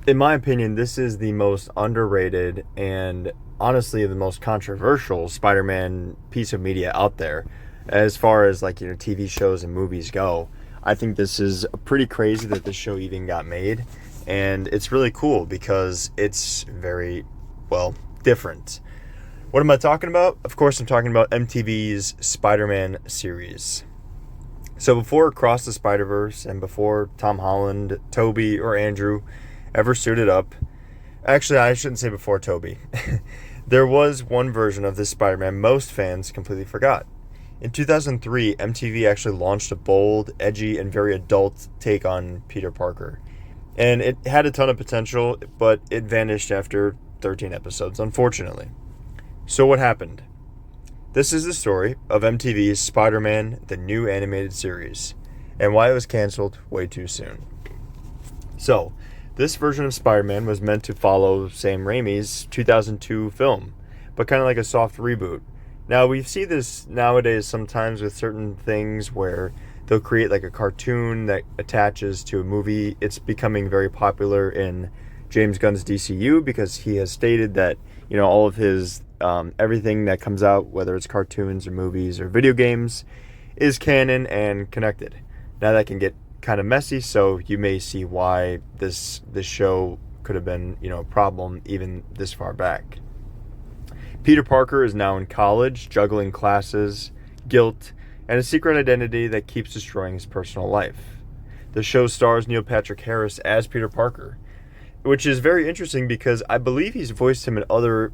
In my opinion, this is the most underrated and honestly the most controversial Spider-Man piece of media out there as far as TV shows and movies go. I think this is pretty crazy that this show even got made, and it's really cool because it's very, well, different. What am I talking about? Of course, I'm talking about MTV's Spider-Man series. So before Across the Spider-Verse and before Tom Holland, Tobey, or Andrew ever suited up, actually, I shouldn't say before Tobey, there was one version of this Spider-Man most fans completely forgot. In 2003, MTV actually launched a bold, edgy, and very adult take on Peter Parker. And it had a ton of potential, but it vanished after 13 episodes, unfortunately. So what happened? This is the story of MTV's Spider-Man, the new animated series, and why it was canceled way too soon. So, this version of Spider-Man was meant to follow Sam Raimi's 2002 film, but kind of like a soft reboot. Now, we see this nowadays sometimes with certain things where they'll create like a cartoon that attaches to a movie. It's becoming very popular in James Gunn's DCU because he has stated that, all of his everything that comes out, whether it's cartoons or movies or video games, is canon and connected. Now that can get kind of messy, so you may see why this show could have been, a problem even this far back. Peter Parker is now in college, juggling classes, guilt, and a secret identity that keeps destroying his personal life. The show stars Neil Patrick Harris as Peter Parker, which is very interesting because I believe he's voiced him in other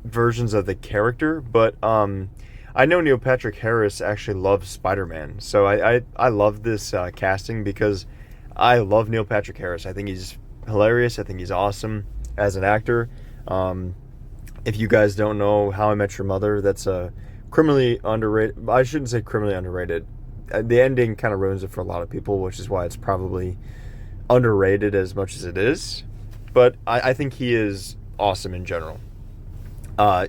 versions of the character, but I know Neil Patrick Harris actually loves Spider-Man, so I love this casting because I love Neil Patrick Harris. I think he's hilarious. I think he's awesome as an actor. If you guys don't know How I Met Your Mother, that's a criminally underrated. I shouldn't say criminally underrated. The ending kind of ruins it for a lot of people, which is why it's probably underrated as much as it is. But I think he is awesome in general. But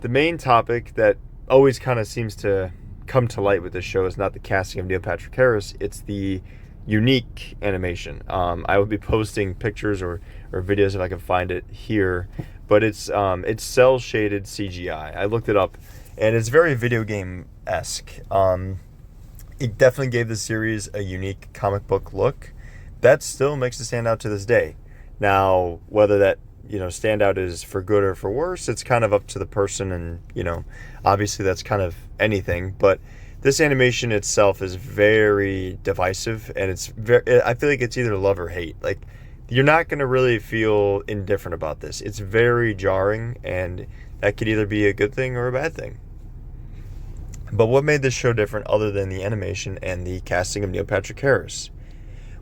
the main topic that always kind of seems to come to light with this show is not the casting of Neil Patrick Harris, it's the unique animation. I will be posting pictures or videos if I can find it here, but it's cell shaded CGI. I looked it up, and it's very video game-esque. It definitely gave the series a unique comic book look that still makes it stand out to this day. Now, whether that standout is for good or for worse, it's kind of up to the person, and obviously that's kind of anything, but this animation itself is very divisive, and I feel like it's either love or hate. Like, you're not going to really feel indifferent about this. It's very jarring, and that could either be a good thing or a bad thing. But what made this show different other than the animation and the casting of Neil Patrick Harris?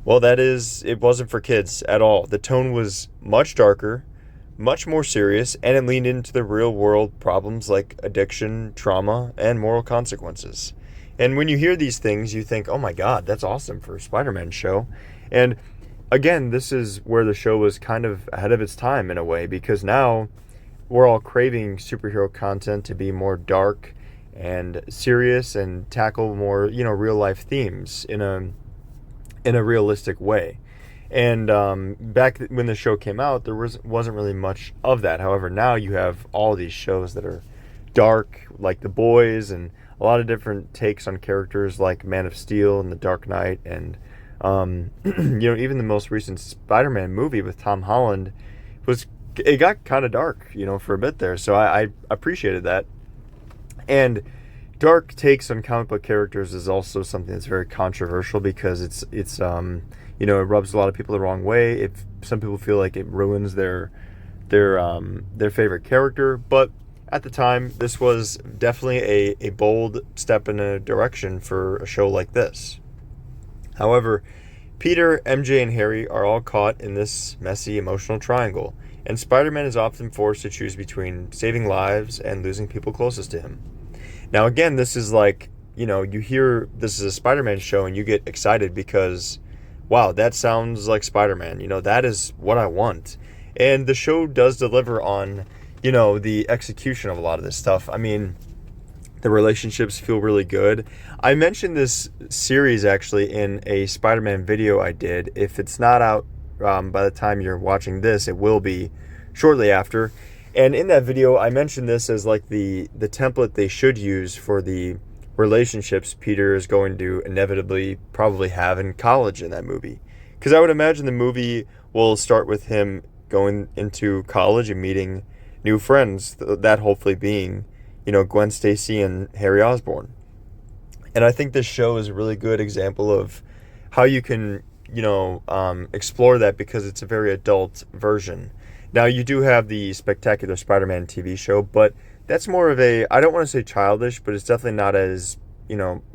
Well, that is, it wasn't for kids at all. The tone was much darker, much more serious, and it leaned into the real world problems like addiction, trauma, and moral consequences. And when you hear these things, you think, oh my God, that's awesome for a Spider-Man show. And again, this is where the show was kind of ahead of its time in a way, because now we're all craving superhero content to be more dark and serious and tackle more, real life themes in a realistic way. And back when the show came out, there wasn't really much of that. However, now you have all these shows that are dark, like The Boys, and a lot of different takes on characters like Man of Steel and The Dark Knight, and even the most recent Spider-Man movie with Tom Holland it got kind of dark, for a bit there. So I appreciated that. And dark takes on comic book characters is also something that's very controversial because it's it rubs a lot of people the wrong way. If some people feel like it ruins their favorite character, but at the time, this was definitely a bold step in a direction for a show like this. However, Peter, MJ, and Harry are all caught in this messy emotional triangle, and Spider-Man is often forced to choose between saving lives and losing people closest to him. Now, again, this is like, you hear this is a Spider-Man show and you get excited because, wow, that sounds like Spider-Man. That is what I want. And the show does deliver on, the execution of a lot of this stuff. I mean, the relationships feel really good. I mentioned this series actually in a Spider-Man video I did. If it's not out by the time you're watching this, it will be shortly after. And in that video, I mentioned this as like the template they should use for the relationships Peter is going to inevitably probably have in college in that movie. Because I would imagine the movie will start with him going into college and meeting new friends, that hopefully being, Gwen Stacy and Harry Osborn. And I think this show is a really good example of how you can, explore that, because it's a very adult version. Now, you do have the Spectacular Spider-Man TV show, but that's more of a, I don't want to say childish, but it's definitely not as,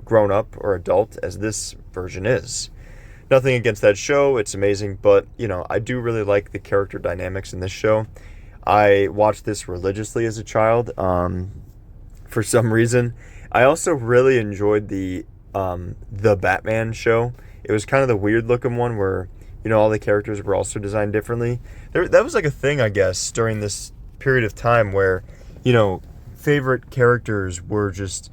grown up or adult as this version is. Nothing against that show, it's amazing, but, I do really like the character dynamics in this show. I watched this religiously as a child, for some reason. I also really enjoyed the Batman show. It was kind of the weird looking one where, all the characters were also designed differently. That was like a thing, I guess, during this period of time where, favorite characters were just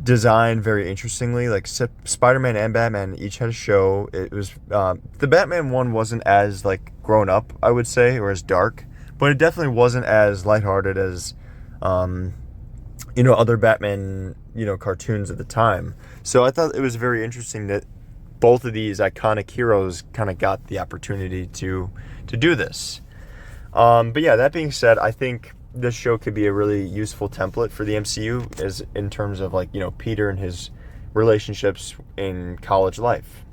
designed very interestingly. Like Spider-Man and Batman each had a show. It was the Batman one wasn't as like grown up, I would say, or as dark, but it definitely wasn't as lighthearted as other Batman cartoons at the time. So I thought it was very interesting that both of these iconic heroes kind of got the opportunity to do this. But yeah, that being said, I think this show could be a really useful template for the MCU as in terms of like, Peter and his relationships in college life.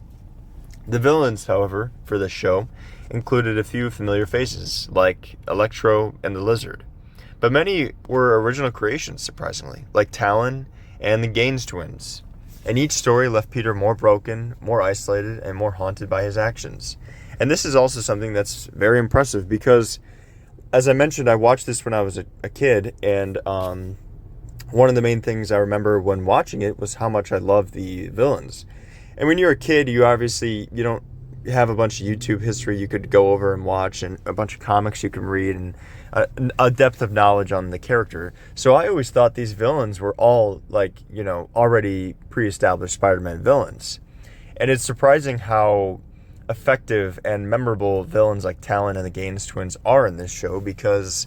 The villains, however, for this show included a few familiar faces like Electro and the Lizard. But many were original creations, surprisingly, like Talon and the Gaines twins. And each story left Peter more broken, more isolated, and more haunted by his actions. And this is also something that's very impressive because, as I mentioned, I watched this when I was a kid, and one of the main things I remember when watching it was how much I loved the villains. And when you're a kid, you don't have a bunch of YouTube history you could go over and watch, and a bunch of comics you can read, and a depth of knowledge on the character. So I always thought these villains were all like, already pre-established Spider-Man villains. And it's surprising how effective and memorable villains like Talon and the Gaines twins are in this show, because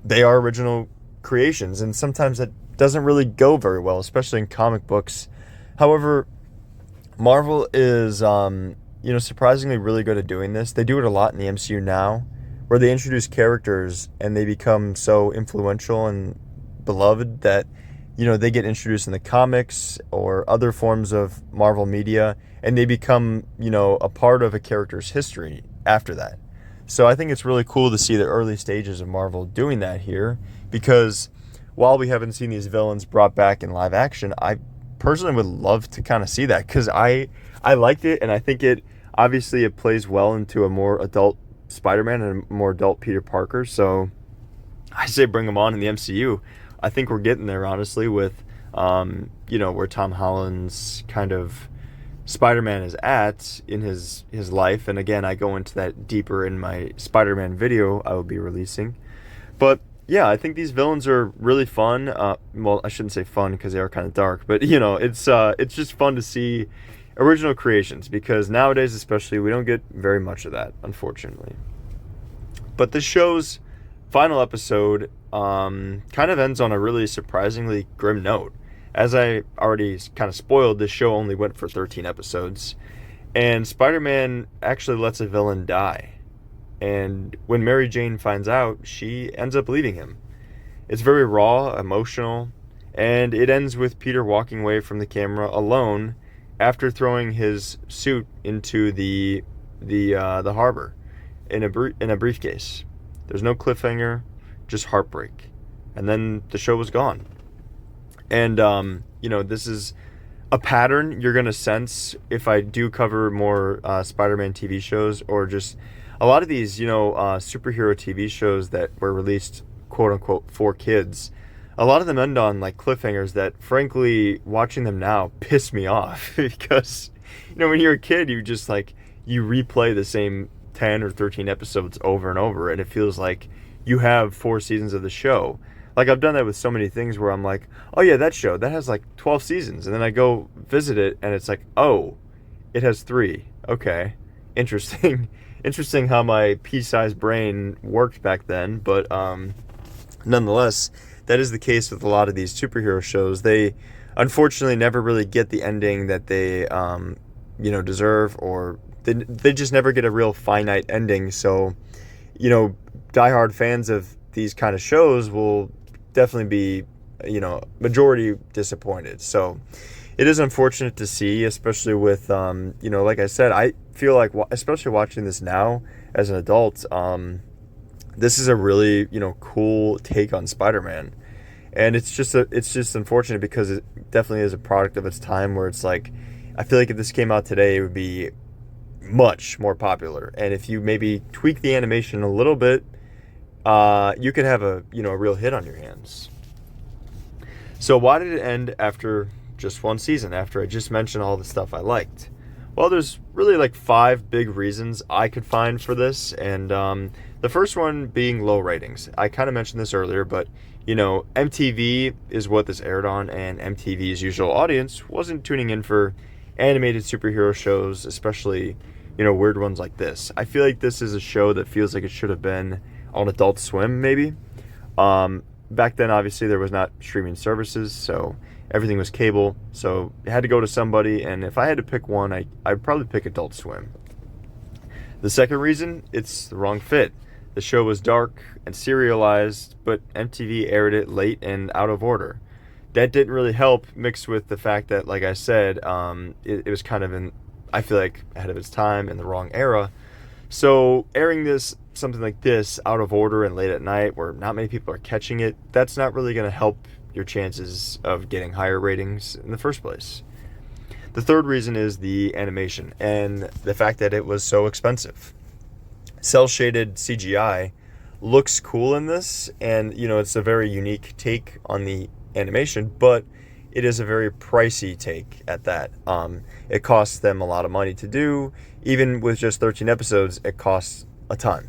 they are original creations, and sometimes that doesn't really go very well, especially in comic books. However, Marvel is surprisingly really good at doing this. They do it a lot in the MCU now, where they introduce characters and they become so influential and beloved that, they get introduced in the comics or other forms of Marvel media, and they become, a part of a character's history after that. So I think it's really cool to see the early stages of Marvel doing that here, because while we haven't seen these villains brought back in live action, I personally would love to kind of see that, because I liked it, and I think it plays well into a more adult Spider-Man and a more adult Peter Parker. So I say bring him on in the MCU. I think we're getting there, honestly, with where Tom Holland's kind of Spider-Man is at in his life. And again, I go into that deeper in my Spider-Man video I will be releasing. But yeah, I think these villains are really fun. Well, I shouldn't say fun because they are kind of dark, but it's just fun to see original creations, because nowadays especially we don't get very much of that, unfortunately. But the show's final episode kind of ends on a really surprisingly grim note. As I already kind of spoiled, this show only went for 13 episodes, and Spider-Man actually lets a villain die. And when Mary Jane finds out, she ends up leaving him. It's very raw, emotional, and it ends with Peter walking away from the camera alone after throwing his suit into the harbor in a briefcase. There's no cliffhanger, just heartbreak. And then the show was gone. And this is a pattern you're gonna sense if I do cover more Spider-Man TV shows, or just a lot of these superhero TV shows that were released quote unquote for kids. A lot of them end on like cliffhangers that, frankly, watching them now piss me off, because when you're a kid, you just you replay the same 10 or 13 episodes over and over, and it feels like you have 4 seasons of the show. Like, I've done that with so many things where I'm like, oh yeah, that show that has 12 seasons, and then I go visit it and it's like, oh, it has 3. Okay. interesting. Interesting how my pea-sized brain worked back then, but nonetheless, that is the case with a lot of these superhero shows. They unfortunately never really get the ending that they deserve, or they just never get a real finite ending. So, diehard fans of these kind of shows will definitely be, majority disappointed. So it is unfortunate to see, especially with, like I said, I feel like, especially watching this now as an adult, this is a really, cool take on Spider-Man. And it's just unfortunate because it definitely is a product of its time, where it's like, I feel like if this came out today, it would be much more popular. And if you maybe tweak the animation a little bit, you could have a real hit on your hands. So why did it end after just one season, after I just mentioned all the stuff I liked? Well, there's really like 5 big reasons I could find for this, and the first one being low ratings. I kind of mentioned this earlier, but MTV is what this aired on, and MTV's usual audience wasn't tuning in for animated superhero shows, especially weird ones like this. I feel like this is a show that feels like it should have been on Adult Swim, maybe. Back then, obviously, there was not streaming services, so everything was cable, so it had to go to somebody, and if I had to pick one, I'd probably pick Adult Swim. The second reason, it's the wrong fit. The show was dark and serialized, but MTV aired it late and out of order. That didn't really help, mixed with the fact that, like I said, it was kind of I feel like, ahead of its time, in the wrong era. So airing something like this out of order and late at night, where not many people are catching it, that's not really going to help your chances of getting higher ratings in the first place. The third reason is the animation and the fact that it was so expensive. Cel-shaded CGI looks cool in this, and it's a very unique take on the animation, but it is a very pricey take at that. It costs them a lot of money to do. Even with just 13 episodes, it costs a ton.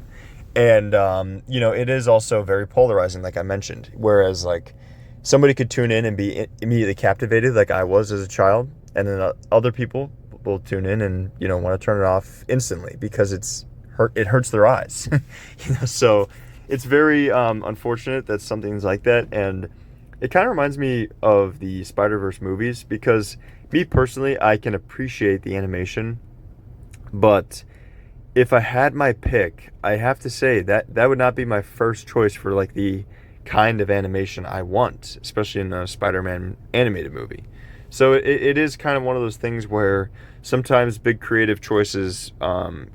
And, it is also very polarizing, like I mentioned. Whereas, like, somebody could tune in and be immediately captivated, like I was as a child. And then other people will tune in and, want to turn it off instantly because it hurts their eyes. So it's very unfortunate that something's like that. And it kind of reminds me of the Spider-Verse movies, because me personally, I can appreciate the animation, but if I had my pick, I have to say that would not be my first choice for like the kind of animation I want, especially in a Spider-Man animated movie. So it is kind of one of those things where sometimes big creative choices,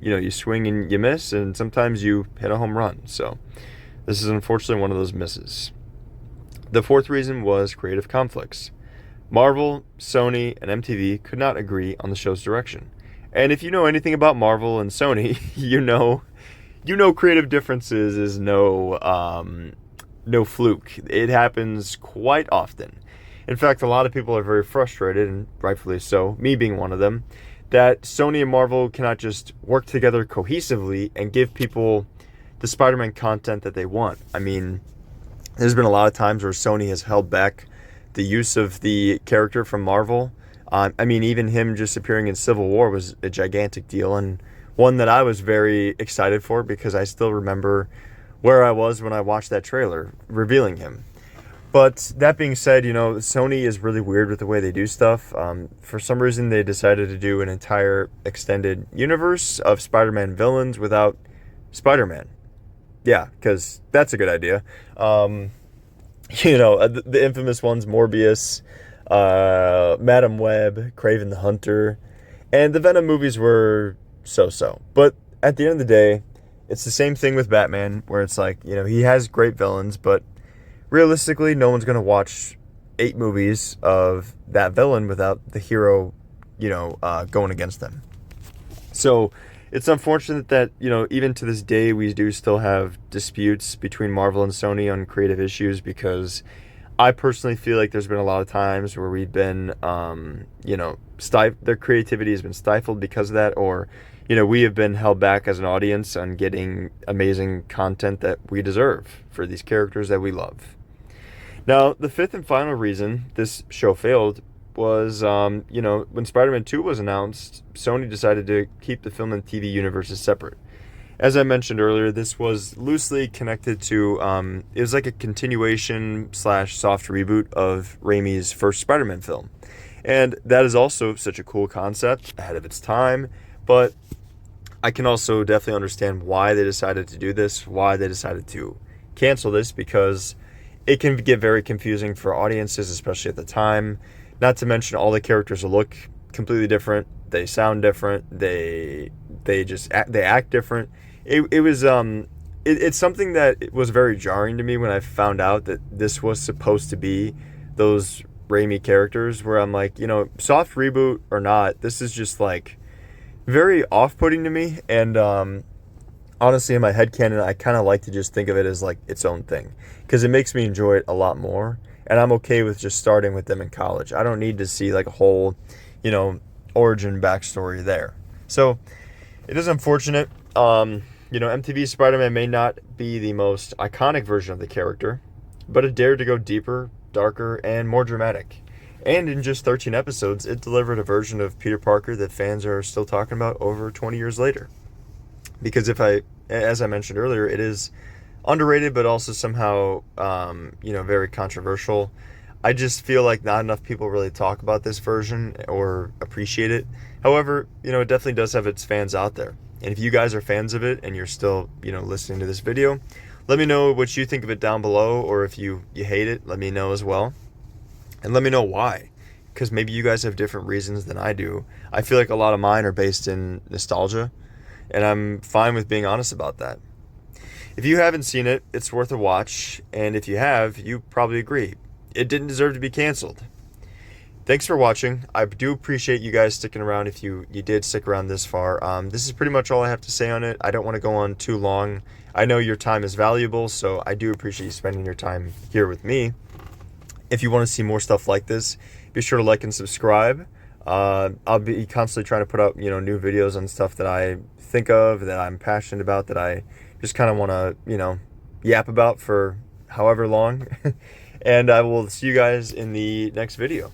you swing and you miss, and sometimes you hit a home run. So this is unfortunately one of those misses. The fourth reason was creative conflicts. Marvel, Sony, and MTV could not agree on the show's direction. And if you know anything about Marvel and Sony, you know creative differences is no fluke. It happens quite often. In fact, a lot of people are very frustrated, and rightfully so, me being one of them, that Sony and Marvel cannot just work together cohesively and give people the Spider-Man content that they want. I mean, there's been a lot of times where Sony has held back the use of the character from Marvel. Even him just appearing in Civil War was a gigantic deal, and one that I was very excited for, because I still remember where I was when I watched that trailer revealing him. But that being said, Sony is really weird with the way they do stuff. For some reason, they decided to do an entire extended universe of Spider-Man villains without Spider-Man. Yeah, because that's a good idea. The infamous ones, Morbius, Madam Web, Kraven the Hunter, and the Venom movies were so-so. But at the end of the day, it's the same thing with Batman, where it's like, he has great villains, but realistically, no one's going to watch 8 movies of that villain without the hero, going against them. So it's unfortunate that, even to this day, we do still have disputes between Marvel and Sony on creative issues, because I personally feel like there's been a lot of times where we've been, their creativity has been stifled because of that, or, we have been held back as an audience on getting amazing content that we deserve for these characters that we love. Now, the fifth and final reason this show failed was, when Spider-Man 2 was announced, Sony decided to keep the film and TV universes separate. As I mentioned earlier, this was loosely connected to, it was like a continuation slash soft reboot of Raimi's first Spider-Man film. And that is also such a cool concept, ahead of its time, but I can also definitely understand why they decided to do this, why they decided to cancel this, because it can get very confusing for audiences, especially at the time. Not to mention all the characters look completely different, they sound different, they act different. It's something that was very jarring to me when I found out that this was supposed to be those Raimi characters, where I'm like, soft reboot or not, this is just like very off-putting to me. And honestly, in my headcanon, I kind of like to just think of it as like its own thing, because it makes me enjoy it a lot more. And I'm okay with just starting with them in college. I don't need to see like a whole, origin backstory there. So it is unfortunate. MTV Spider-Man may not be the most iconic version of the character, but it dared to go deeper, darker, and more dramatic. And in just 13 episodes, it delivered a version of Peter Parker that fans are still talking about over 20 years later. Because as I mentioned earlier, it is underrated, but also somehow, very controversial. I just feel like not enough people really talk about this version or appreciate it. However, it definitely does have its fans out there. And if you guys are fans of it and you're still, listening to this video, let me know what you think of it down below, or if you hate it, let me know as well. And let me know why, because maybe you guys have different reasons than I do. I feel like a lot of mine are based in nostalgia, and I'm fine with being honest about that. If you haven't seen it, it's worth a watch, and if you have, you probably agree. It didn't deserve to be canceled. Thanks for watching. I do appreciate you guys sticking around if you did stick around this far. This is pretty much all I have to say on it. I don't want to go on too long. I know your time is valuable, so I do appreciate you spending your time here with me. If you want to see more stuff like this, be sure to like and subscribe. I'll be constantly trying to put up, new videos on stuff that I think of, that I'm passionate about, that I just kind of want to, yap about for however long. And I will see you guys in the next video.